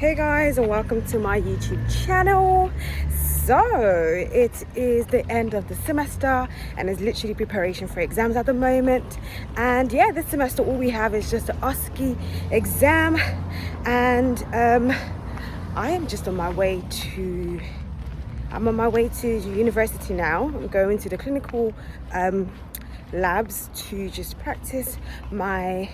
Hey guys, and welcome to my YouTube channel. So it is the end of the semester and it's literally preparation for exams at the moment. And yeah, this semester all we have is just the OSCE exam, and I'm on my way to university now. I'm going to the clinical labs to just practice my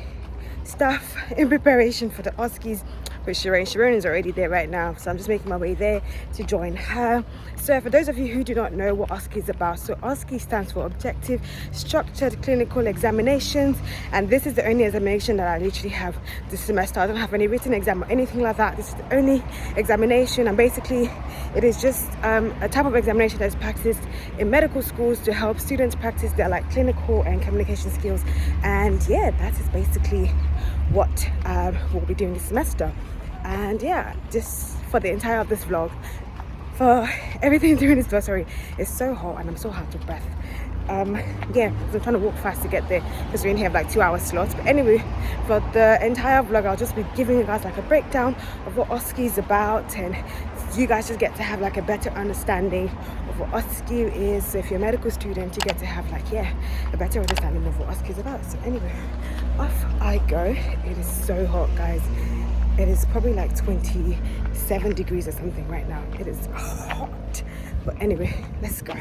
stuff in preparation for the OSCEs with Shireen. Shireen is already there right now, so I'm just making my way there to join her. So for those of you who do not know what OSCE is about, so OSCE stands for Objective Structured Clinical Examinations, and this is the only examination that I literally have this semester. I don't have any written exam or anything like that. This is the only examination, and basically it is just a type of examination that is practiced in medical schools to help students practice their clinical and communication skills. And yeah, that is basically what we'll be doing this semester. And yeah, just for the entire of this vlog, for everything during this vlog, sorry, it's so hot and I'm so hot of breath. Yeah, because I'm trying to walk fast to get there because we only have 2 hour slots. But anyway, for the entire vlog, I'll just be giving you guys a breakdown of what OSCE is about, and you guys just get to have a better understanding of what OSCE is. So if you're a medical student, you get to have a better understanding of what OSCE is about. So anyway, off I go. It is so hot, guys. It is probably 27 degrees or something right now. It is hot. But anyway, let's go.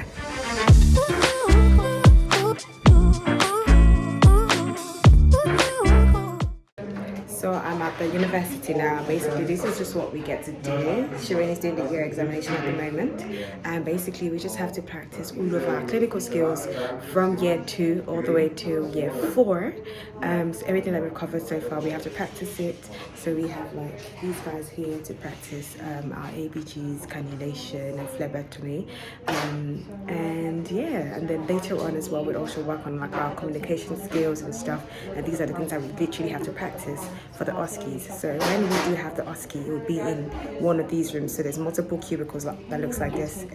So I'm at the university now. Basically, this is just what we get to do. Shireen is doing the year examination at the moment, and basically we just have to practice all of our clinical skills from year 2 all the way to year 4. So everything that we've covered so far, we have to practice it. So we have these guys here to practice our ABGs, cannulation and phlebotomy, and yeah, and then later on as well we'll also work on our communication skills and stuff. And these are the things that we literally have to practice for the OSCEs. So when we do have the OSCE, it will be in one of these rooms. So there's multiple cubicles that looks like this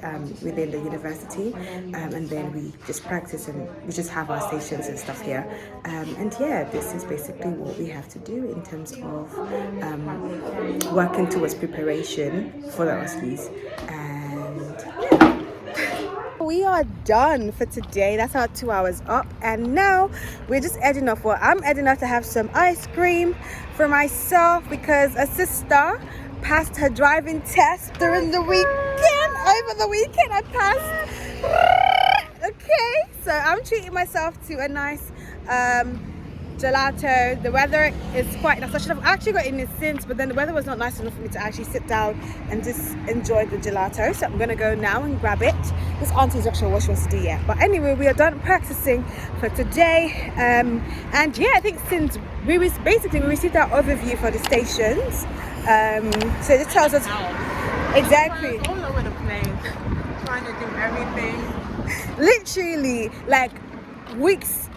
within the university, and then we just practice and we just have our stations and stuff here. And yeah, this is basically what we have to do in terms of working towards preparation for the OSCEs. We are done for today. That's our 2 hours up, and now we're just heading off. Well, I'm heading off to have some ice cream for myself because a sister passed her driving test during the weekend. Over the weekend I passed. Okay, so I'm treating myself to a nice gelato. The weather is quite nice. I should have actually got in it since, but then the weather was not nice enough for me to actually sit down and just enjoy the gelato. So I'm gonna go now and grab it. This auntie's not sure what she wants to do yet, but anyway, we are done practicing for today. And yeah, I think since we received our overview for the stations, so it tells us exactly all over the place, trying to do everything. Literally weeks.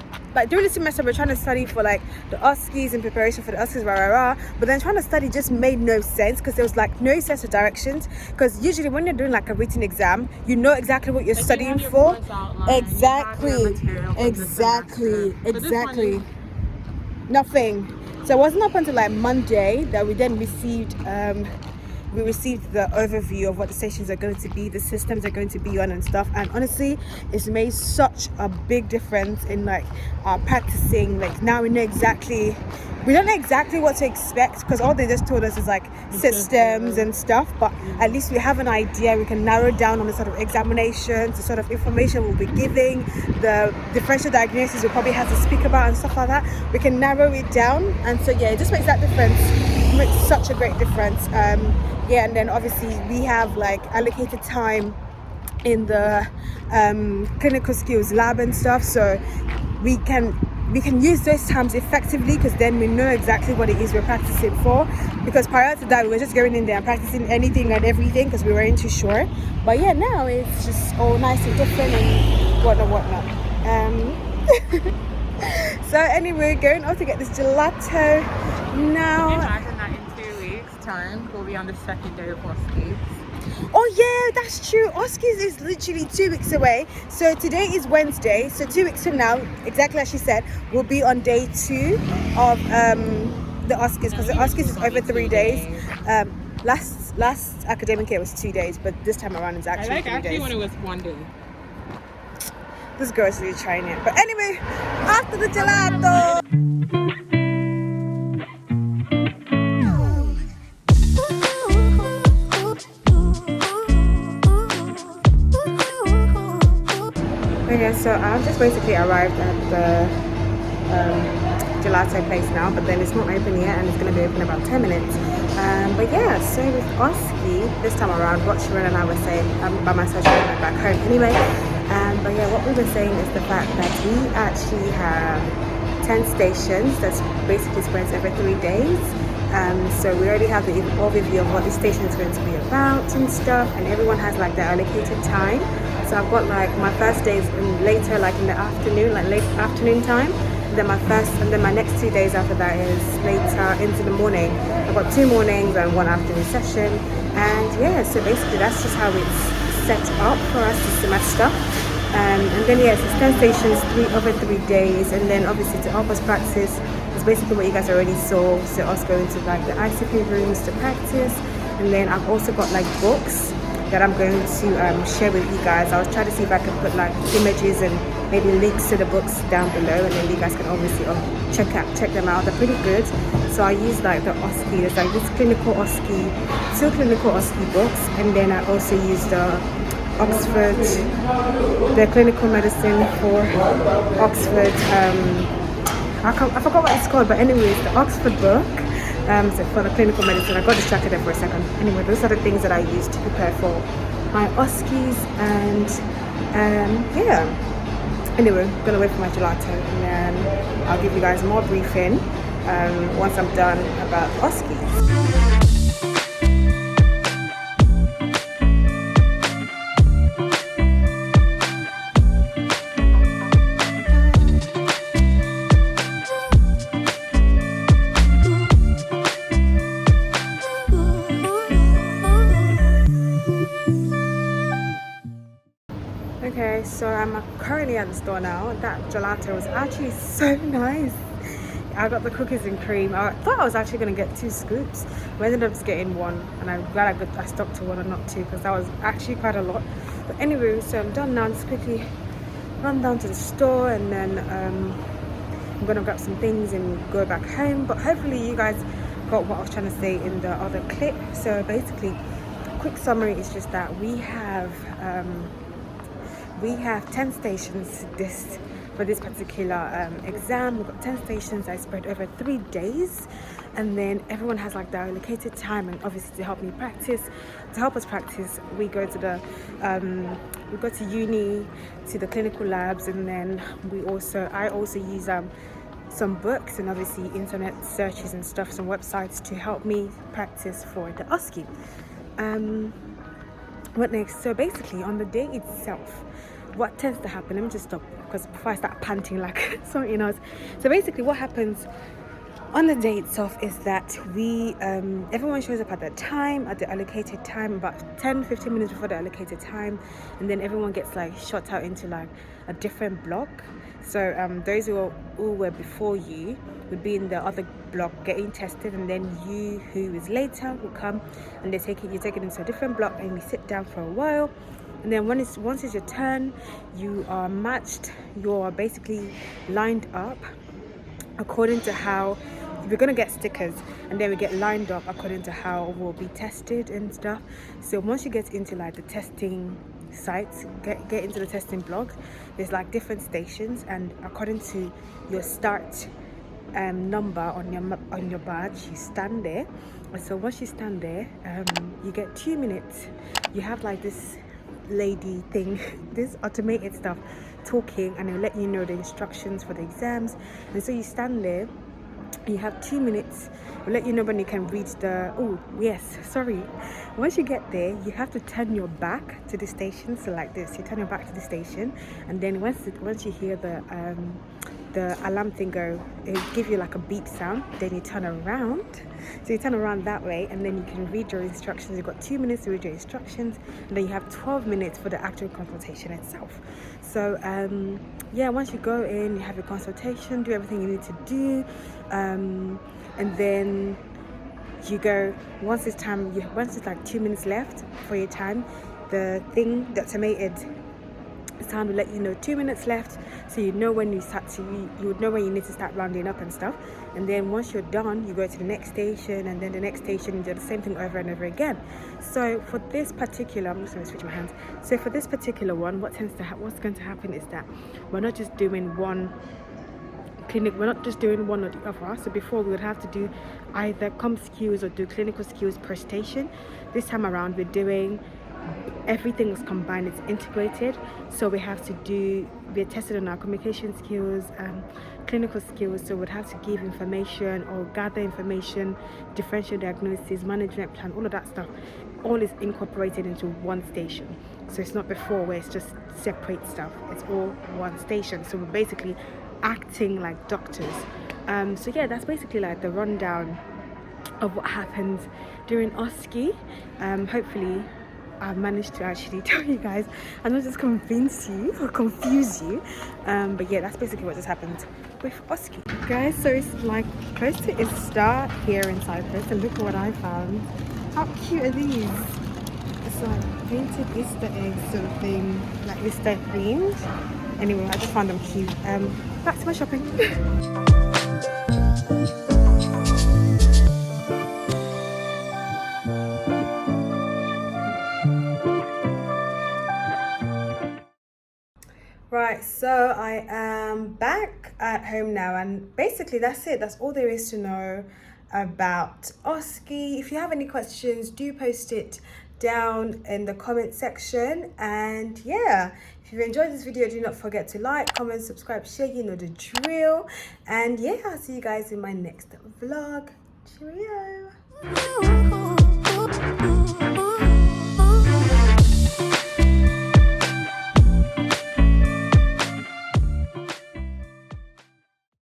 During the semester, we're trying to study for the OSCEs in preparation for the OSCEs, but then trying to study just made no sense because there was no sense of directions. Because usually when you're doing a written exam, you know exactly what you're studying for. Exactly. Nothing. So it wasn't up until Monday that we then received the overview of what the stations are going to be, the systems are going to be on and stuff. And honestly, it's made such a big difference in our practicing. Now we don't know exactly what to expect because all they just told us is systems and stuff, but at least we have an idea. We can narrow down on the sort of examinations, the sort of information we'll be giving, the differential diagnosis we'll probably have to speak about and stuff like that. We can narrow it down, and so yeah, it just makes that difference. It makes such a great difference. Yeah, and then obviously we have allocated time in the clinical skills lab and stuff, so we can use those times effectively because then we know exactly what it is we're practicing for. Because prior to that, we were just going in there and practicing anything and everything because we weren't too sure. But yeah, now it's just all nice and different and whatnot. So anyway, going off to get this gelato now. Imagine that in 2 weeks' time we'll be on the second day of OSCE. Oh yeah, that's true. OSCEs is literally 2 weeks away. So today is Wednesday. So 2 weeks from now, exactly as she said, we'll be on day 2 of the OSCEs because the OSCEs is over 3 days. Last academic year was 2 days, but this time around it's actually I like 3 actually days. when it was 1 day. This girl's really trying it. But anyway, after the gelato. Okay, so I've just basically arrived at the gelato place now, but then it's not open yet and it's going to be open in about 10 minutes. But yeah, so with OSCE this time around, what Sharon and I were saying, by myself, Sharon went back home anyway. But yeah, what we were saying is the fact that we actually have 10 stations that's basically spreads every 3 days. So we already have the overview of what the station is going to be about and stuff, and everyone has like their allocated time. So I've got like my first days later, like in the afternoon, like late afternoon time. Then my next 2 days after that is later into the morning. I've got 2 mornings and 1 afternoon session. And yeah, so basically that's just how it's set up for us this semester. And then yes, it's 10 stations, over 3 days, and then obviously to help us practice is basically what you guys already saw. So us going to like the ICP rooms to practice, and then I've also got like books that I'm going to share with you guys. I was trying to see if I could put like images and maybe links to the books down below, and then you guys can obviously check them out. They're pretty good. So I use like the OSCE. There's like this clinical OSCE, 2 clinical OSCE books, and then I also use the Oxford, the clinical medicine for Oxford. I forgot what it's called, but anyways, the Oxford book. So for the clinical medicine, I got distracted there for a second. Anyway, those are the things that I use to prepare for my OSCEs, and yeah. Anyway, I'm gonna wait for my gelato, and then I'll give you guys more briefing once I'm done about OSCEs. Okay, so I'm currently at the store now. That gelato was actually so nice. I got the cookies and cream. I thought I was actually going to get 2 scoops. I ended up just getting 1, and I'm glad I stuck to 1 and not 2, because that was actually quite a lot. But anyway, so I'm done now. Just quickly run down to the store, and then I'm going to grab some things and go back home. But hopefully you guys got what I was trying to say in the other clip. So basically, quick summary is just that we have 10 stations for this particular exam. We've got 10 stations that spread over 3 days, and then everyone has like their allocated time. And obviously to help us practice, we go to uni, to the clinical labs, and then I also use some books and obviously internet searches and stuff, some websites to help me practice for the OSCE. What next? So basically on the day itself, what tends to happen, let me just stop because before I start panting like something else. So basically what happens on the day itself is that we everyone shows up at the allocated time, about 10-15 minutes before the allocated time, and then everyone gets like shot out into like a different block. So those who were before you would be in the other block getting tested, and then you who is later will come and you take it into a different block, and we sit down for a while. And then once it's your turn, you are matched, you're basically lined up according to how we're gonna get stickers, and then we get lined up according to how we'll be tested and stuff. So once you get into like the testing sites, get into the testing blocks, there's like different stations, and according to your start number on your badge, you stand there. And so once you stand there, you get 2 minutes. You have like this lady thing, this automated stuff talking, and it'll let you know the instructions for the exams. And so you stand there, you have 2 minutes. We'll let you know when you can reach the once you get there, you have to turn your back to the station. So like this, you turn your back to the station, and then once you hear the alarm thing go, it'll give you like a beep sound. Then you turn around. So you turn around that way, and then you can read your instructions. You've got 2 minutes to read your instructions, and then you have 12 minutes for the actual consultation itself. So yeah, once you go in, you have your consultation, do everything you need to do, and then you go, once it's like 2 minutes left for your time, the thing, the automated sound will let you know 2 minutes left, so you know when you would know when you need to start rounding up and stuff. And then once you're done, you go to the next station, and then the next station, you do the same thing over and over again. So for this particular, I'm just going to switch my hands. So for this particular one, what's going to happen is that we're not just doing one clinic, we're not just doing one or the other. So before, we would have to do either comp skills or do clinical skills per station. This time around, we're doing everything is combined, it's integrated. So we're tested on our communication skills, clinical skills. So we'd have to give information or gather information, differential diagnosis, management plan, all of that stuff, all is incorporated into one station. So it's not before where it's just separate stuff, it's all one station. So we're basically acting like doctors. So yeah, that's basically like the rundown of what happens during OSCE. Hopefully I've managed to actually tell you guys and not just convince you or confuse you, but yeah, that's basically what just happened with OSCE, guys. So it's like close to Easter here in Cyprus, and look at what I found. How cute are these? It's like painted Easter eggs sort of thing, like Easter themed. Anyway, I just found them cute. Back to my shopping. Right, so I am back at home now, and basically that's it. That's all there is to know about OSCE. If you have any questions, do post it down in the comment section. And yeah, if you've enjoyed this video, do not forget to like, comment, subscribe, share, you know the drill. And yeah, I'll see you guys in my next vlog. Cheerio.